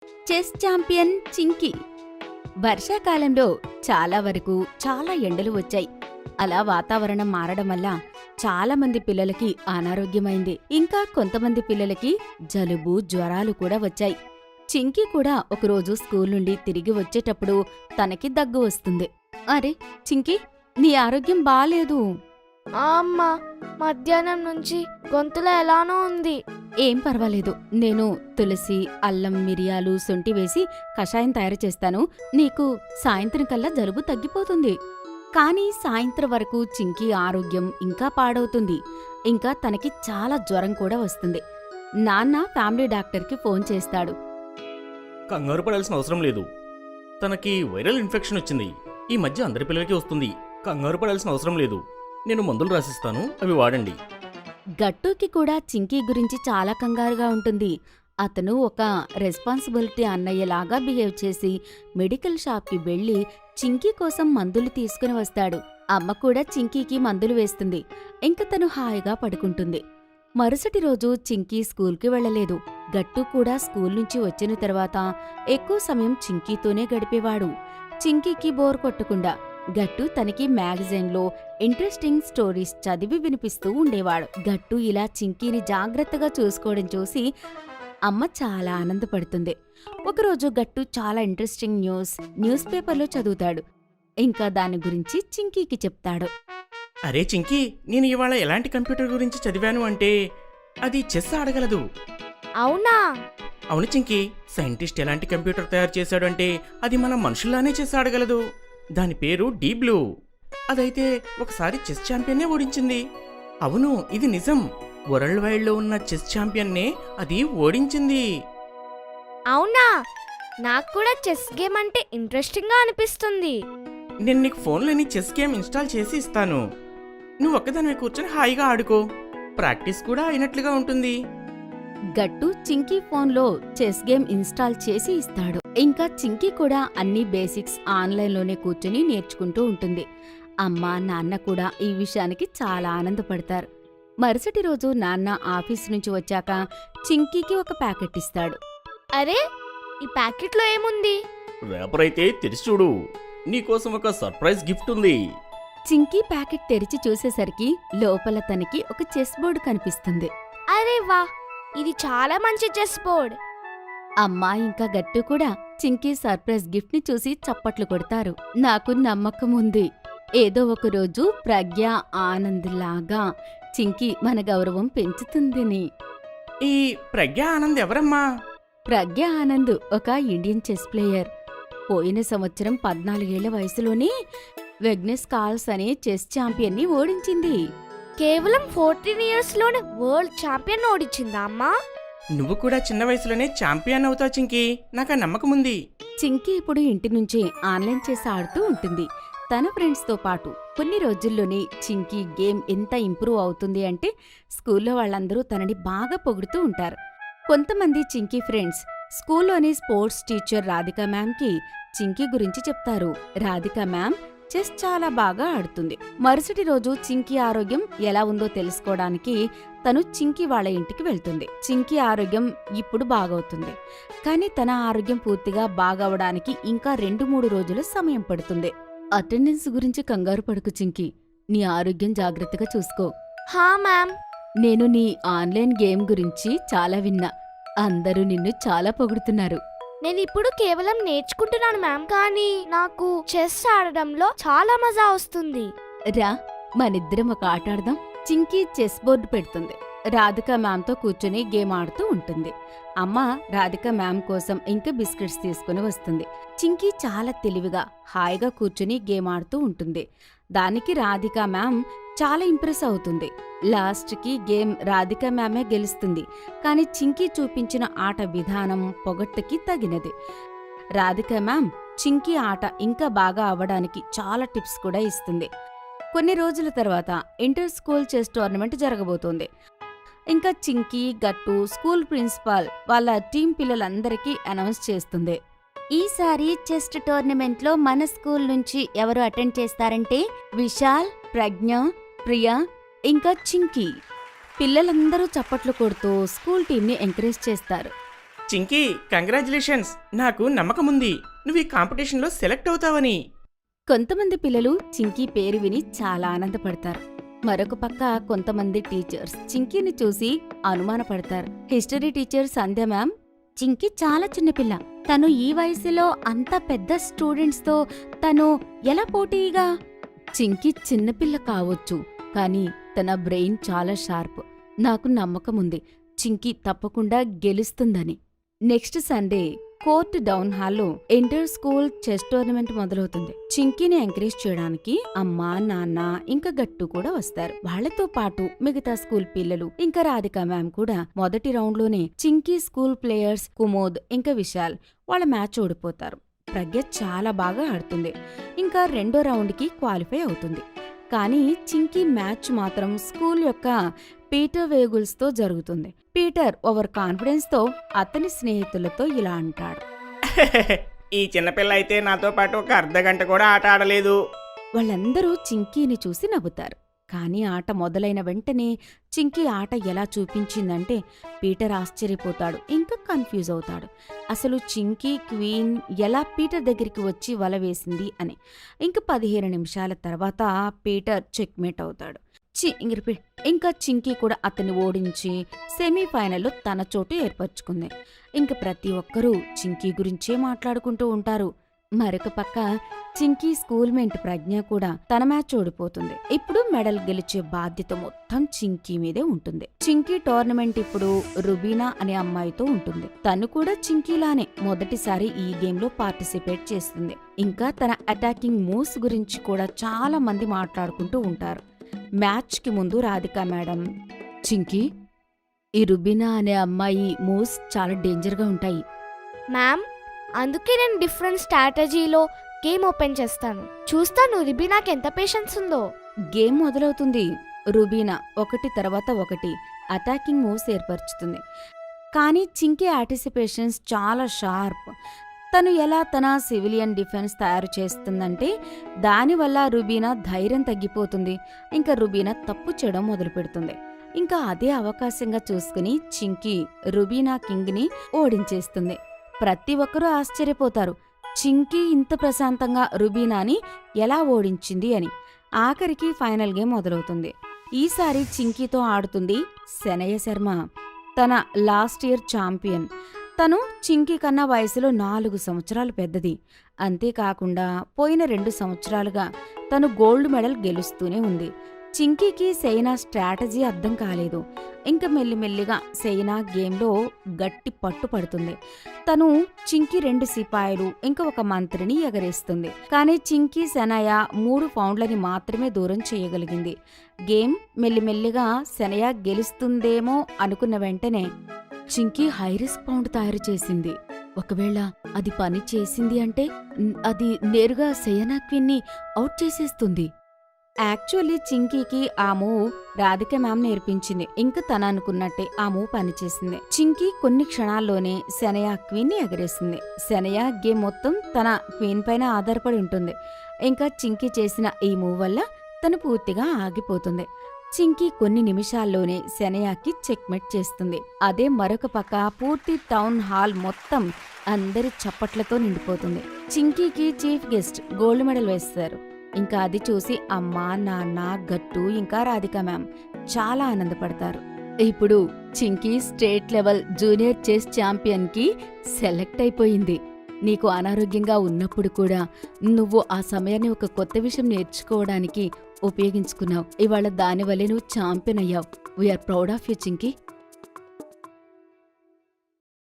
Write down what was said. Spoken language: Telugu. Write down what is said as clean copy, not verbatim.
Chess champion Chinki. వర్షాకాలంలో చాలా వరకు చాలా ఎండలు వచ్చాయి. అలా వాతావరణం మారడం వల్ల చాలా మంది పిల్లలకి అనారోగ్యమైంది. ఇంకా కొంతమంది పిల్లలకి జలుబు జ్వరాలు కూడా వచ్చాయి. చింకీ కూడా ఒకరోజు స్కూల్ నుండి తిరిగి వచ్చేటప్పుడు తనకి దగ్గు వస్తుంది. అరే చింకీ, నీ ఆరోగ్యం బాలేదు. అమ్మా, మధ్యాహ్నం నుంచి గొంతులో ఎలానో ఉంది. ఏం పర్వాలేదు, నేను తులసి, అల్లం, మిరియాలు, శొంఠి వేసి కషాయం తయారు చేస్తాను. నీకు సాయంత్రం కల్లా జలుబు తగ్గిపోతుంది. కానీ సాయంత్రం వరకు చింకీ ఆరోగ్యం ఇంకా పాడవుతుంది. ఇంకా తనకి చాలా జ్వరం కూడా వస్తుంది. నాన్న ఫ్యామిలీ డాక్టర్కి ఫోన్ చేస్తాడు. కంగారు పడాల్సిన అవసరం లేదు. తనకి వైరల్ ఇన్ఫెక్షన్ వచ్చింది. ఈ మధ్య అందరి పిల్లలకి వస్తుంది. కంగారు పడాల్సిన అవసరం లేదు. నేను మందులు రాసిస్తాను, అవి వాడండి. గట్టుకి కూడా చింకీ గురించి చాలా కంగారుగా ఉంటుంది. అతను ఒక రెస్పాన్సిబిలిటీ అన్నయ్యలాగా బిహేవ్ చేసి మెడికల్ షాప్కి వెళ్లి చింకీ కోసం మందులు తీసుకుని వస్తాడు. అమ్మ కూడా చింకీకి మందులు వేస్తుంది. ఇంక తను హాయిగా పడుకుంటుంది. మరుసటి రోజు చింకీ స్కూల్కి వెళ్లలేదు. గట్టు కూడా స్కూల్ నుంచి వచ్చిన తర్వాత ఎక్కువ సమయం చింకీతోనే గడిపేవాడు. చింకీకి బోర్ కొట్టకుండా గట్టు తనకి మ్యాగజైన్లో ఇంట్రెస్టింగ్ స్టోరీస్ చదివి వినిపిస్తూ ఉండేవాడు. గట్టు ఇలా చింకీని జాగ్రత్తగా చూసుకోవడం చూసి అమ్మ చాలా ఆనందపడుతుంది. ఒకరోజు గట్టు చాలా ఇంట్రెస్టింగ్ న్యూస్ పేపర్లో చదువుతాడు. ఇంకా దాని గురించి చింకీకి చెప్తాడు. అరే చింకీ, నేను ఇవాళ ఎలాంటి కంప్యూటర్ గురించి చదివాను అంటే అది చెస్ ఆడగలదు. అవునా? అవును చింకీ, సైంటిస్ట్ ఎలాంటి కంప్యూటర్ తయారు చేశాడు అంటే అది మన మనుషుల్లానే చెస్ ఆడగలదు. దాని పేరు డీప్ బ్లూ. అదైతే ఒకసారి చెస్ ఛాంపియన్నే ఓడించింది. అవును, ఇది నిజం. వరల్డ్ వైడ్లో ఉన్న చెస్ ఛాంపియన్నే అది ఓడించింది. అవునా? నాకు కూడా చెస్ గేమ్ అంటే ఇంట్రెస్టింగ్గా అనిపిస్తుంది. నేను నీకు ఫోన్లోని చెస్ గేమ్ ఇన్స్టాల్ చేసి ఇస్తాను. నువ్వు ఒక్కదానివే కూర్చొని హాయిగా ఆడుకో. ప్రాక్టీస్ కూడా అయినట్లుగా ఉంటుంది. గట్టు చింకీ ఫోన్లో చెస్ గేమ్ ఇన్స్టాల్ చేసి ఇస్తాడు. ఇంకా చింకీ కూడా అన్ని బేసిక్స్ ఆన్లైన్లోనే కూర్చుని నేర్చుకుంటూ ఉంటుంది. అమ్మ, నాన్న కూడా ఈ విషయానికి చాలా ఆనందపడతారు. మరుసటి రోజు నాన్న ఆఫీస్ నుంచి వచ్చాక చింకీకి ఒక ప్యాకెట్ ఇస్తాడు. అరే, ఈ ప్యాకెట్లో ఏముంది? రేపర్ అయితే తెరిచి చూడు, నీకోసం ఒక సర్ప్రైజ్ గిఫ్ట్ ఉంది. చింకీ ప్యాకెట్ తెరిచి చూసేసరికి లోపల తనకి ఒక చెస్ బోర్డు కనిపిస్తుంది. అరే వా, ఇది చాలా మంచి చెస్ బోర్డ్. అమ్మ ఇంకా గట్టు కూడా చింకీ సర్ప్రైజ్ గిఫ్ట్ ని చూసి చప్పట్లు కొడతారు. నాకు నమ్మకం ఉంది, ఏదో ఒక రోజు ప్రజ్ఞ ఆనంద్ లాగా చింకీ మన గౌరవం పెంచుతుందని. ఈ ప్రజ్ఞ ఆనంద్ ఎవరమ్మా? ప్రజ్ఞ ఆనంద్ ఒక ఇండియన్ చెస్ ప్లేయర్. పోయిన సంవత్సరం 14 ఏళ్ల వయసులోనే వెగ్నెస్ కార్ల్స్ అనే చెస్ ఛాంపియన్ ని ఓడించింది. కేవలం 14 years లోనే వరల్డ్ ఛాంపియన్ ఓడించిందా అమ్మా? నువ్వు కూడా చిన్న వయసులోనే ఛాంపియన్ అవుతావు చింకీ, నాకు ఆ నమ్మకం ఉంది. చింకీ ఇప్పుడు ఇంటి నుంచే ఆన్లైన్ చెస్ ఆడుతూ ఉంటుంది. తన ఫ్రెండ్స్తో పాటు. కొన్ని రోజుల్లోనే చింకీ గేమ్ ఎంత ఇంప్రూవ్ అవుతుంది అంటే స్కూల్లో వాళ్ళందరూ తనని బాగా పొగుడుతూ ఉంటారు. కొంతమంది చింకీ ఫ్రెండ్స్ స్కూల్లోని స్పోర్ట్స్ టీచర్ రాధికా మ్యామ్కి చింకీ గురించి చెప్తారు. రాధికా మ్యామ్ చెస్ చాలా బాగా ఆడుతుంది. మరుసటి రోజు చింకీ ఆరోగ్యం ఎలా ఉందో తెలుసుకోవడానికి తను చింకీ వాళ్ళ ఇంటికి వెళ్తుంది. చింకీ ఆరోగ్యం ఇప్పుడు బాగవుతుంది. కానీ తన ఆరోగ్యం పూర్తిగా బాగవడానికి ఇంకా 2-3 రోజుల సమయం పడుతుంది. అటెండెన్స్ గురించి కంగారు పడుకు చింకీ, నీ ఆరోగ్యం జాగ్రత్తగా చూసుకో. హా మ్యామ్. నేను నీ ఆన్లైన్ గేమ్ గురించి చాలా విన్నా. అందరూ నిన్ను చాలా పొగుడుతున్నారు. నేను ఇప్పుడు కేవలం నేర్చుకుంటున్నాను మ్యామ్, కానీ నాకు చెస్ ఆడడంలో చాలా మజా వస్తుంది. రా, మనిద్దరం ఒక ఆట ఆడదాం. చింకీ చెస్ బోర్డు పెడుతుంది. రాధికా మ్యామ్తో కూర్చుని గేమ్ ఆడుతూ ఉంటుంది. అమ్మ రాధికా మ్యామ్ కోసం ఇంకా బిస్కెట్స్ తీసుకుని వస్తుంది. చింకీ చాలా తెలివిగా హాయిగా కూర్చుని గేమ్ ఆడుతూ ఉంటుంది. దానికి రాధికా మ్యామ్ చాలా ఇంప్రెస్ అవుతుంది. లాస్ట్కి గేమ్ రాధికా మ్యామే గెలుస్తుంది. కానీ చింకీ చూపించిన ఆట విధానం పొగట్టుకి తగినది. రాధికా మ్యామ్ చింకీ ఆట ఇంకా బాగా అవ్వడానికి చాలా టిప్స్ కూడా ఇస్తుంది. కొన్ని రోజుల తర్వాత ఇంటర్ స్కూల్ చెస్ టోర్నమెంట్ జరగబోతోంది. ఇంకా చింకీ, గట్టు స్కూల్ ప్రిన్సిపాల్ వాళ్ళ టీం పిల్లలందరికీ అనౌన్స్ చేస్తుంది. ఈసారి చెస్ టోర్నమెంట్లో మన స్కూల్ నుంచి ఎవరు అటెండ్ చేస్తారంటే విశాల్, ప్రజ్ఞ, ప్రియా ఇంకా చింకీ. పిల్లలందరూ చప్పట్లు కొడుతూ స్కూల్ టీంని ఎంకరేజ్ చేస్తారు. చింకీ కంగ్రాచులేషన్స్, నాకు నమ్మకం ఉంది నువ్వు ఈ కాంపిటీషన్లో సెలెక్ట్ అవుతావని. కొంతమంది పిల్లలు చింకీ పేరు విని చాలా ఆనందపడతారు. మరొక పక్క కొంతమంది టీచర్స్ చింకీని చూసి అనుమానపడతారు. హిస్టరీ టీచర్ సంధ్య మ్యామ్, చింకీ చాలా చిన్నపిల్ల, తను ఈ వయసులో అంత పెద్ద స్టూడెంట్స్తో తను ఎలా పోటీగా? చింకీ చిన్నపిల్ల కావచ్చు, కానీ తన బ్రెయిన్ చాలా షార్ప్. నాకు నమ్మకం ఉంది చింకీ తప్పకుండా గెలుస్తుందని. నెక్స్ట్ సండే కోర్ట్ డౌన్ హాల్లో ఇంటర్ స్కూల్ చెస్ టోర్నమెంట్ మొదలవుతుంది. చింకీని ఎంకరేజ్ చేయడానికి అమ్మ, నాన్న ఇంకా గట్టు కూడా వస్తారు. వాళ్లతో పాటు మిగతా స్కూల్ పిల్లలు ఇంకా రాధిక మ్యామ్ కూడా. మొదటి రౌండ్లోనే చింకీ స్కూల్ ప్లేయర్స్ కుమోద్ ఇంకా విశాల్ వాళ్ళ మ్యాచ్ ఓడిపోతారు. ప్రజ్ఞ చాలా బాగా ఆడుతుంది, ఇంకా రెండో రౌండ్కి క్వాలిఫై అవుతుంది. కానీ చింకీ మ్యాచ్ మాత్రం స్కూల్ యొక్క పీటర్ వేగుల్స్తో జరుగుతుంది. పీటర్ ఓవర్ కాన్ఫిడెన్స్తో అతని స్నేహితులతో ఇలా అంటాడు, ఈ చిన్నపిల్ల అయితే నాతో పాటు ఒక అర్ధగంట కూడా ఆట ఆడలేదు. వాళ్ళందరూ చింకీని చూసి నవ్వుతారు. కానీ ఆట మొదలైన వెంటనే చింకీ ఆట ఎలా చూపించిందంటే పీటర్ ఆశ్చర్యపోతాడు, ఇంకా కన్ఫ్యూజ్ అవుతాడు. అసలు చింకీ క్వీన్ ఎలా పీటర్ దగ్గరికి వచ్చి వల వేసింది అని. ఇంకా 15 నిమిషాల తర్వాత పీటర్ చెక్మేట్ అవుతాడు. ఇంకా చింకీ కూడా అతన్ని ఓడించి సెమీఫైనల్లో తన చోటు ఏర్పరచుకుంది. ఇంక ప్రతి ఒక్కరూ చింకీ గురించే మాట్లాడుకుంటూ ఉంటారు. మరొక పక్క చింకీ స్కూల్మేట్ ప్రజ్ఞ కూడా తన మ్యాచ్ ఓడిపోతుంది. ఇప్పుడు మెడల్ గెలిచే బాధ్యత మొత్తం చింకీ మీదే ఉంటుంది. చింకీ టోర్నమెంట్ ఇప్పుడు రుబీనా అనే అమ్మాయితో ఉంటుంది. తను కూడా చింకీలానే మొదటిసారి ఈ గేమ్ లో పార్టిసిపేట్ చేస్తుంది. ఇంకా తన అటాకింగ్ మూవ్స్ గురించి కూడా చాలా మంది మాట్లాడుకుంటూ ఉంటారు. మ్యాచ్ కి ముందు రాధిక మేడం, చింకీ, ఈ రుబీనా అనే అమ్మాయి మూవ్స్ చాలా డేంజర్గా ఉంటాయి. మ్యామ్, అందుకే నేను డిఫరెంట్ స్ట్రాటజీలో గేమ్ ఓపెన్ చేస్తాను. చూస్తాను రిబీనాకి ఎంత పేషెన్స్ ఉందో. గేమ్ మొదలవుతుంది. రుబీనా ఒకటి తర్వాత ఒకటి అటాకింగ్ మూవ్స్ ఏర్పరుచుతుంది. కానీ చింకీ ఆంటిసిపేషన్స్ చాలా షార్ప్. తను ఎలా తన సివిలియన్ డిఫెన్స్ తయారు చేస్తుందంటే దానివల్ల రుబీనా ధైర్యం తగ్గిపోతుంది. ఇంకా రుబీనా తప్పు చేయడం మొదలు పెడుతుంది. ఇంకా అదే అవకాశంగా చూసుకుని చింకీ రుబీనా కింగ్ని ఓడించేస్తుంది. ప్రతి ఒక్కరూ ఆశ్చర్యపోతారు, చింకీ ఇంత ప్రశాంతంగా రుబీనాని ఎలా ఓడించింది అని. ఆఖరికి ఫైనల్ గేమ్ మొదలవుతుంది. ఈసారి చింకీతో ఆడుతుంది శనయ్య శర్మ, తన లాస్ట్ ఇయర్ ఛాంపియన్. తను చింకీ కన్నా వయసులో 4 సంవత్సరాలు పెద్దది. అంతేకాకుండా పోయిన 2 సంవత్సరాలుగా తను గోల్డ్ మెడల్ గెలుస్తూనే ఉంది. చింకీకి సైనా స్ట్రాటజీ అర్థం కాలేదు. ఇంకా మెల్లిమెల్లిగా సైనా గేమ్లో గట్టి పట్టు పడుతుంది. తను చింకీ 2 సిపాయిలు ఇంకా ఒక మంత్రిని ఎగరేస్తుంది. కానీ చింకీ శనయ 3 పౌండ్లని మాత్రమే దూరం చేయగలిగింది. గేమ్ మెల్లిమెల్లిగా శనయ గెలుస్తుందేమో అనుకున్న వెంటనే చింకీ హైరిస్క్ పౌండ్ తయారు చేసింది. ఒకవేళ అది పని చేసింది అంటే అది నేరుగా సయనా క్వీన్ని అవుట్ చేసేస్తుంది. యాక్చువల్లీ చింకీకి ఆ మూవ్ రాధిక మ్యామ్ నేర్పించింది. ఇంకా తన అనుకున్నట్టే ఆ మూవ్ పనిచేసింది. చింకీ కొన్ని క్షణాల్లోనే శనయ క్వీన్ని ఎగరేసింది. శనయ గేమ్ మొత్తం తన క్వీన్ పైన ఆధారపడి ఉంటుంది. ఇంకా చింకీ చేసిన ఈ మూవ్ వల్ల తను పూర్తిగా ఆగిపోతుంది. చింకీ కొన్ని నిమిషాల్లోనే శనయాకి చెక్మెట్ చేస్తుంది. అదే మరొక పక్క పూర్తి టౌన్ హాల్ మొత్తం అందరి చప్పట్లతో నిండిపోతుంది. చింకీకి చీఫ్ గెస్ట్ గోల్డ్ మెడల్ వేస్తారు. ఇంకా అది చూసి అమ్మ, నాన్న, గట్టు ఇంకా రాధిక మ్యామ్ చాలా ఆనందపడతారు. ఇప్పుడు Chinki state level junior chess champion కి సెలెక్ట్ అయిపోయింది. నీకు అనారోగ్యంగా ఉన్నప్పుడు కూడా నువ్వు ఆ సమయాన్ని ఒక కొత్త విషయం నేర్చుకోవడానికి ఉపయోగించుకున్నావు. ఇవాళ దానివల్లే నువ్వు ఛాంపియన్ అయ్యావు. We are proud of you Chinki.